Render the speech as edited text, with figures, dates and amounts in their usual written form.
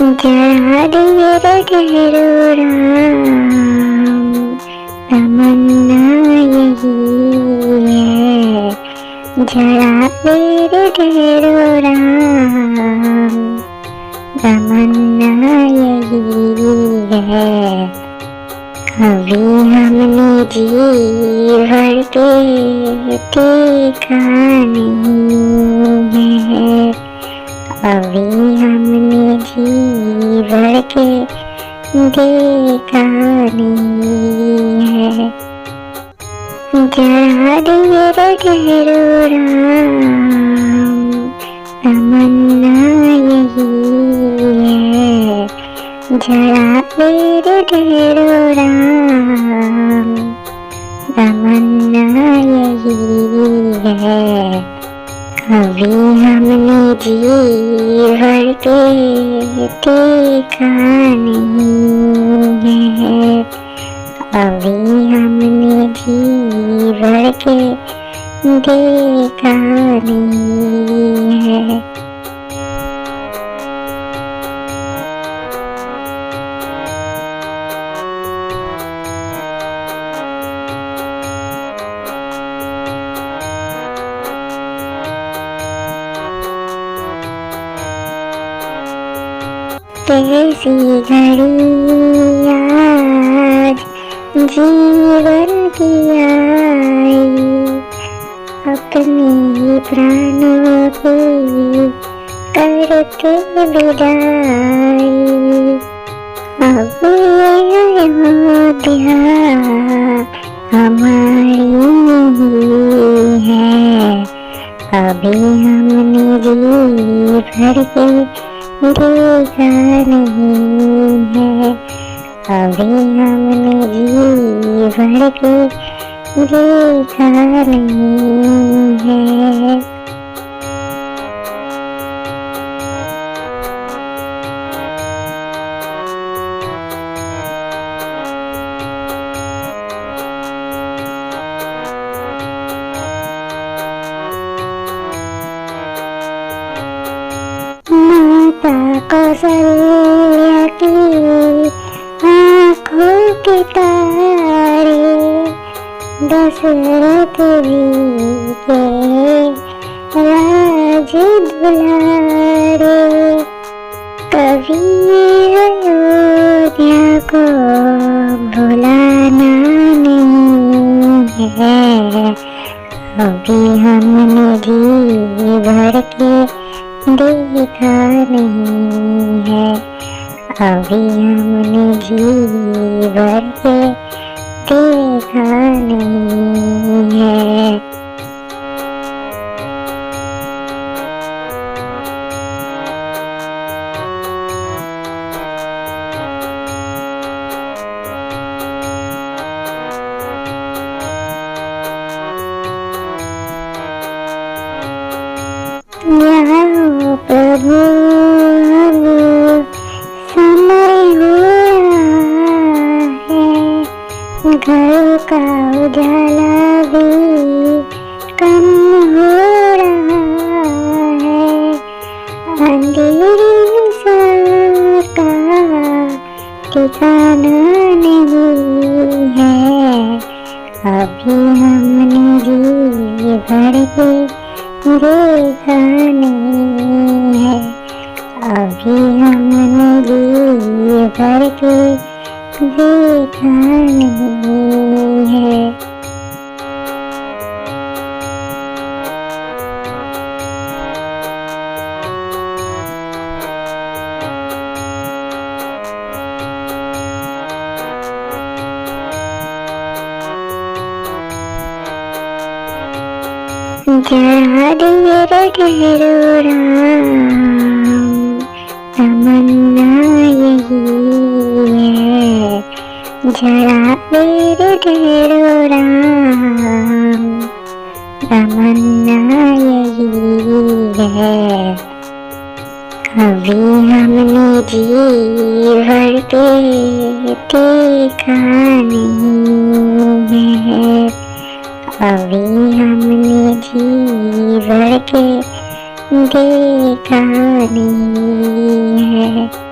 जरा देर ठहरो राम, तमन्ना यही है। जरा देर ठहरो राम, तमन्ना यही है। अभी हमने जी भर के देखा नहीं है। अभी हमने जी भर के देखा नहीं है। जरा देर ठहरो राम, तमन्ना यही है। जरा देर ठहरो राम, तमन्ना यही है। अभी हमने जी भर के देखा नहीं है। अभी हमने जी भर के देखा नहीं है। कैसी घड़ी आज जीवन की आई, अपने प्राणों की करके विदाई। अब ये अयोध्या हमारी नहीं है। अभी हमने जी भर के देखा नहीं है। अभी हमने जी भर के देखा नहीं है। माता कौशल्या की आँखों के तारे, दशरथ जी के राज दुलारे। कभी अयोध्या को भुलाना नहीं है। अभी हमने जी भर के देखा नहीं है। अभी हमने जी भर के देखा नहीं है। यहाँ प्रभु अब समय हो रहा है। घर का उजाला भी कम हो रहा है। अंधेरी का ठिकाना नहीं है। अभी हमने जी भर के देखा नहीं है। अभी हमने जी भर के देखा नहीं है। जरा देर ठहरो राम, तमन्ना यही है। जरा देर ठहरो राम, तमन्ना यही है। अभी हमने जी भर के देखा नहीं है। अभी हमने जी भर के देखा नहीं है।